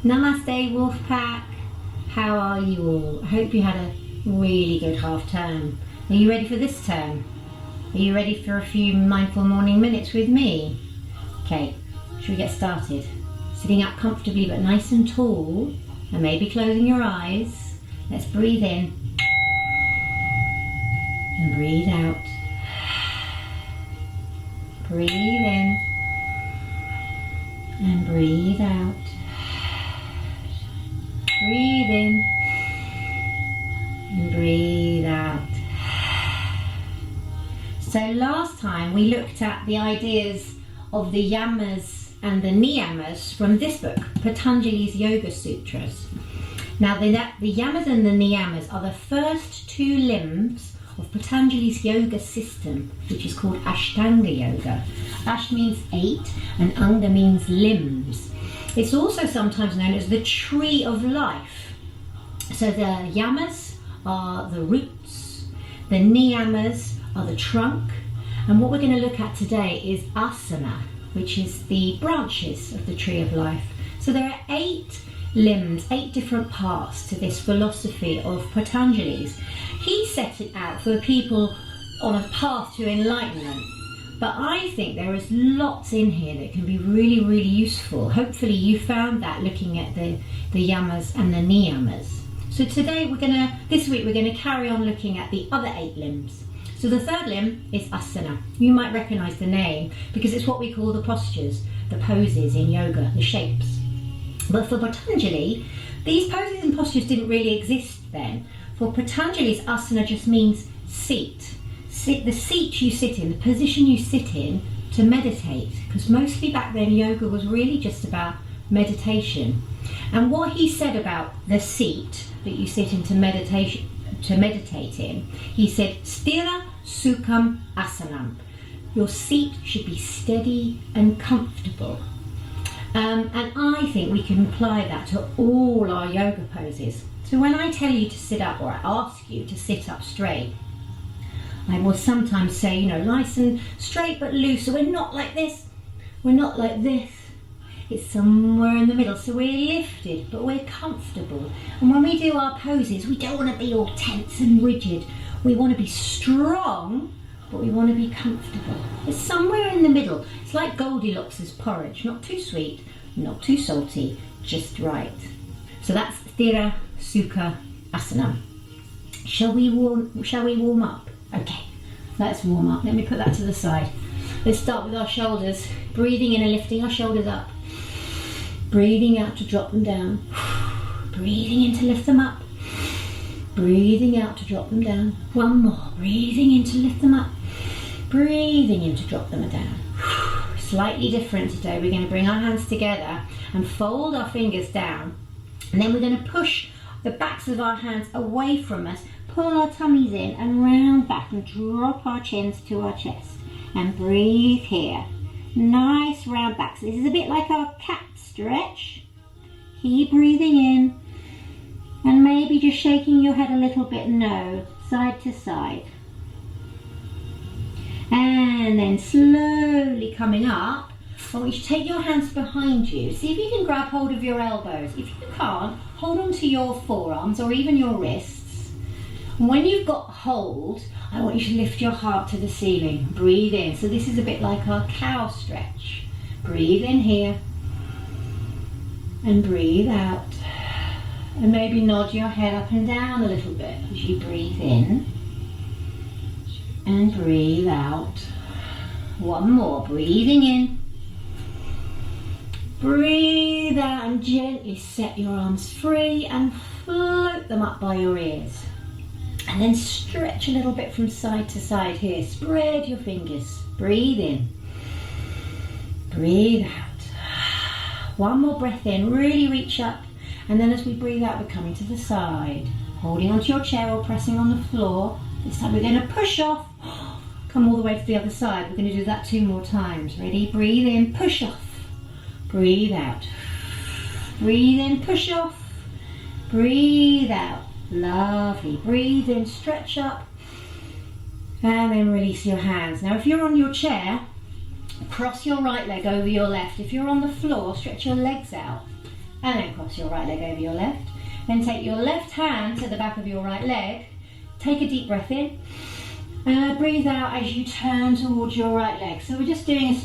Namaste Wolfpack. How are you all? I hope you had a really good half term. Are you ready for this term? Are you ready for a few mindful morning minutes with me? Okay, should we get started? Sitting up comfortably but nice and tall, and maybe closing your eyes. Let's breathe in and breathe out. Breathe in and breathe out. Breathe in and breathe out. So last time we looked at the ideas of the Yamas and the Niyamas from this book, Patañjali's Yoga Sutras. Now the Yamas and the Niyamas are the first two limbs of Patañjali's yoga system, which is called Ashtanga yoga. Ash means 8 and Anga means limbs. It's also sometimes known as the tree of life. So the Yamas are the roots, the Niyamas are the trunk, and what we're going to look at today is asana, which is the branches of the tree of life. So there are 8 limbs, 8 different parts to this philosophy of Patanjali's. He set it out for people on a path to enlightenment. But I think there is lots in here that can be really, really useful. Hopefully you found that looking at the Yamas and the Niyamas. So today this week we're going to carry on looking at the other 8 limbs. So the third limb is asana. You might recognize the name because it's what we call the postures, the poses in yoga, the shapes. But for Patanjali, these poses and postures didn't really exist then. For Patanjali's asana just means seat. The seat you sit in, the position you sit in to meditate, because mostly back then yoga was really just about meditation. And what he said about the seat that you sit in to meditate in, he said sthira, sukham, asanam. Your seat should be steady and comfortable. And I think we can apply that to all our yoga poses. So when I tell you to sit up, or I ask you to sit up straight, I will sometimes say, nice and straight but loose. So we're not like this, we're not like this. It's somewhere in the middle. So we're lifted, but we're comfortable. And when we do our poses, we don't want to be all tense and rigid. We want to be strong, but we want to be comfortable. It's somewhere in the middle. It's like Goldilocks' porridge. Not too sweet, not too salty, just right. So that's sthira, sukha, asanam. Shall we warm up? Okay, let's warm up. Let me put that to the side. Let's start with our shoulders. Breathing in and lifting our shoulders up. Breathing out to drop them down. Breathing in to lift them up. Breathing out to drop them down. One more. Breathing in to lift them up. Breathing in to drop them down. Slightly different today. We're going to bring our hands together and fold our fingers down. And then we're going to push the backs of our hands away from us. Pull our tummies in and round back and drop our chins to our chest. And breathe here. Nice round backs. This is a bit like our cat stretch. Keep breathing in. And maybe just shaking your head a little bit, no, side to side. And then slowly coming up, I want you to take your hands behind you. See if you can grab hold of your elbows. If you can't, hold on to your forearms or even your wrists. And when you've got hold, I want you to lift your heart to the ceiling. Breathe in. So this is a bit like our cow stretch. Breathe in here. And breathe out. And maybe nod your head up and down a little bit as you breathe in. And breathe out. One more. Breathing in. Breathe out and gently set your arms free and float them up by your ears. And then stretch a little bit from side to side here. Spread your fingers. Breathe in. Breathe out. One more breath in. Really reach up. And then as we breathe out, we're coming to the side. Holding onto your chair or pressing on the floor. This time we're going to push off. Come all the way to the other side. We're going to do that 2 more times. Ready? Breathe in. Push off. Breathe out. Breathe in. Push off. Breathe out. Lovely. Breathe in, stretch up, and then release your hands. Now if you're on your chair, cross your right leg over your left. If you're on the floor, stretch your legs out and then cross your right leg over your left. Then take your left hand to the back of your right leg, take a deep breath in, breathe out as you turn towards your right leg. So we're just doing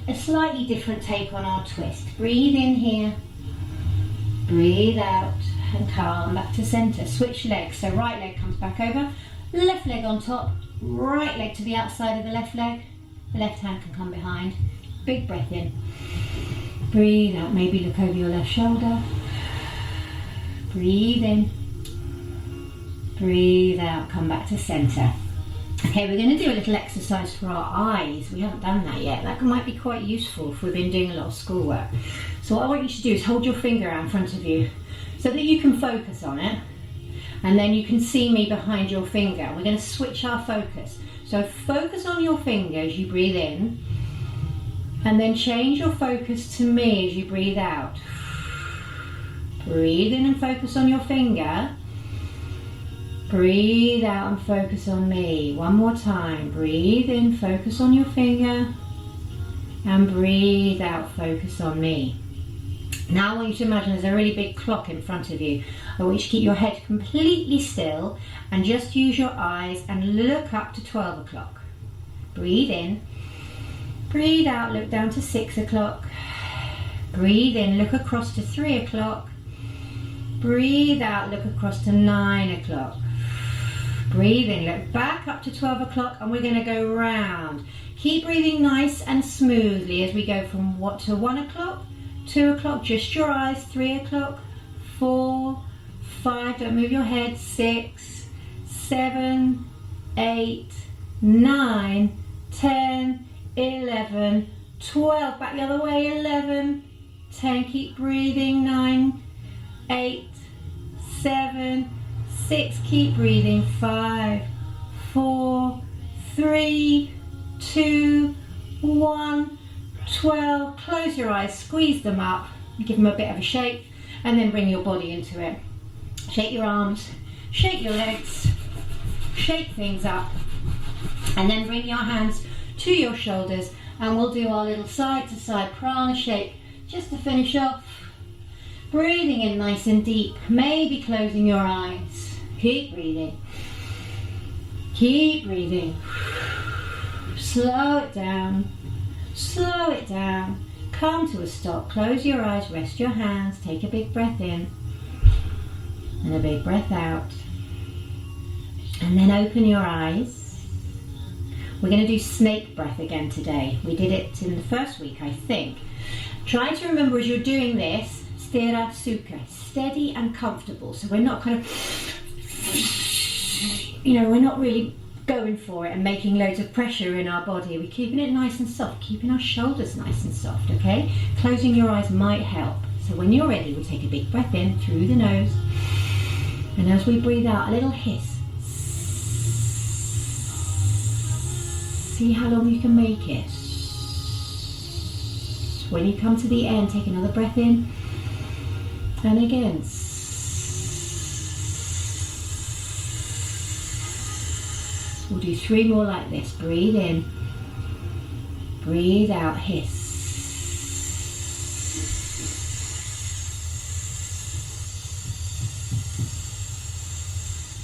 a slightly different take on our twist. Breathe in here, breathe out, and come back to center. Switch legs, so right leg comes back over, left leg on top, right leg to the outside of the left leg, the left hand can come behind. Big breath in, breathe out, maybe look over your left shoulder, breathe in, breathe out, come back to center. Okay, we're going to do a little exercise for our eyes. We haven't done that yet. That might be quite useful if we've been doing a lot of schoolwork. So what I want you to do is hold your finger out in front of you so that you can focus on it, and then you can see me behind your finger. We're going to switch our focus. So focus on your finger as you breathe in, and then change your focus to me as you breathe out. Breathe in and focus on your finger. Breathe out and focus on me. One more time. Breathe in, focus on your finger, and breathe out, focus on me. Now I want you to imagine there's a really big clock in front of you. I want you to keep your head completely still and just use your eyes and look up to 12 o'clock. Breathe in, breathe out, look down to 6 o'clock. Breathe in, look across to 3 o'clock. Breathe out, look across to 9 o'clock. Breathe in, look back up to 12 o'clock, and we're going to go round. Keep breathing nice and smoothly as we go from 1 o'clock, 2 o'clock, just your eyes, 3 o'clock, 4, 5, don't move your head, 6, 7, 8, 9, 10, 11, 12, back the other way, 11, 10, keep breathing, 9, 8, 7, 6, keep breathing, 5, 4, 3, 2, 1, 12, close your eyes, squeeze them up, give them a bit of a shake, and then bring your body into it. Shake your arms, shake your legs, shake things up, and then bring your hands to your shoulders, and we'll do our little side to side prana shake just to finish off. Breathing in nice and deep, maybe closing your eyes. Keep breathing. Keep breathing. Slow it down. Slow it down. Come to a stop. Close your eyes, rest your hands, take a big breath in and a big breath out. And then open your eyes. We're going to do snake breath again today. We did it in the first week, I think. Try to remember as you're doing this, sthira, sukha, steady and comfortable. So we're not kind of, we're not really going for it and making loads of pressure in our body. We're keeping it nice and soft, keeping our shoulders nice and soft, okay? Closing your eyes might help. So when you're ready, we'll take a big breath in through the nose. And as we breathe out, a little hiss. See how long you can make it. When you come to the end, take another breath in. And again. We'll do 3 more like this. Breathe in. Breathe out. Hiss.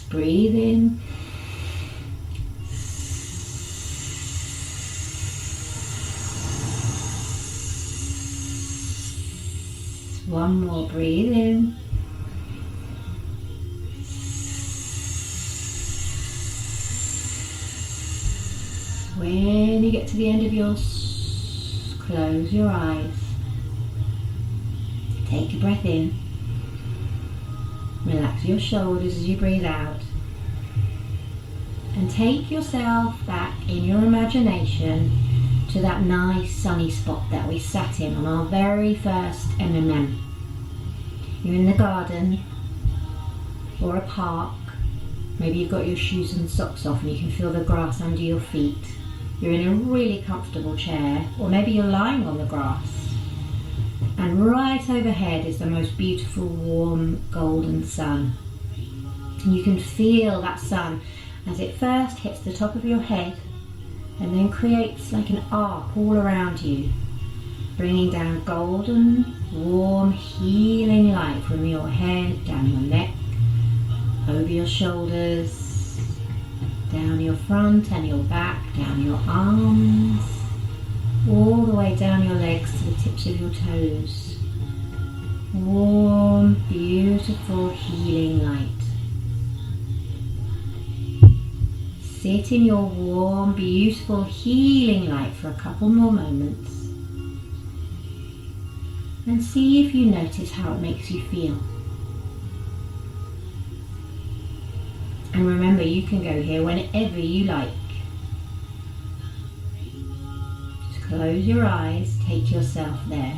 Breathe in. One more. Breathe in. When you get to the end of yours, close your eyes. Take a breath in. Relax your shoulders as you breathe out. And take yourself back in your imagination to that nice sunny spot that we sat in on our very first MMM. You're in the garden or a park. Maybe you've got your shoes and socks off and you can feel the grass under your feet. You're in a really comfortable chair, or maybe you're lying on the grass. And right overhead is the most beautiful warm golden sun. And you can feel that sun as it first hits the top of your head and then creates like an arc all around you. bringing down golden, warm, healing light from your head, down your neck, over your shoulders, down your front and your back, down your arms, all the way down your legs to the tips of your toes. Warm, beautiful, healing light. Sit in your warm, beautiful, healing light for a couple more moments and see if you notice how it makes you feel. And remember, you can go here whenever you like. Just close your eyes, take yourself there.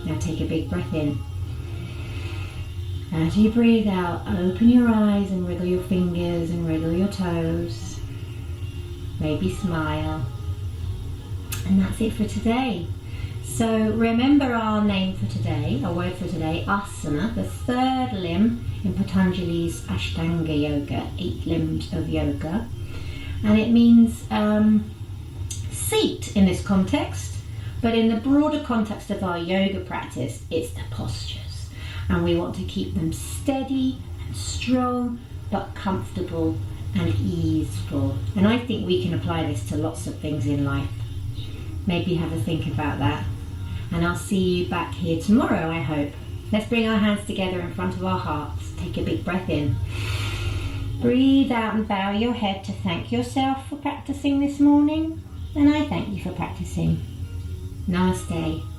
Now take a big breath in. As you breathe out, open your eyes and wriggle your fingers and wriggle your toes. Maybe smile. And that's it for today. So remember our name for today, our word for today, asana, the third limb in Patanjali's Ashtanga yoga, 8 limbs of yoga. And it means seat in this context, but in the broader context of our yoga practice, it's the postures. And we want to keep them steady and strong, but comfortable and easeful. And I think we can apply this to lots of things in life. Maybe have a think about that. And I'll see you back here tomorrow, I hope. Let's bring our hands together in front of our hearts. Take a big breath in. Breathe out and bow your head to thank yourself for practicing this morning. And I thank you for practicing. Namaste.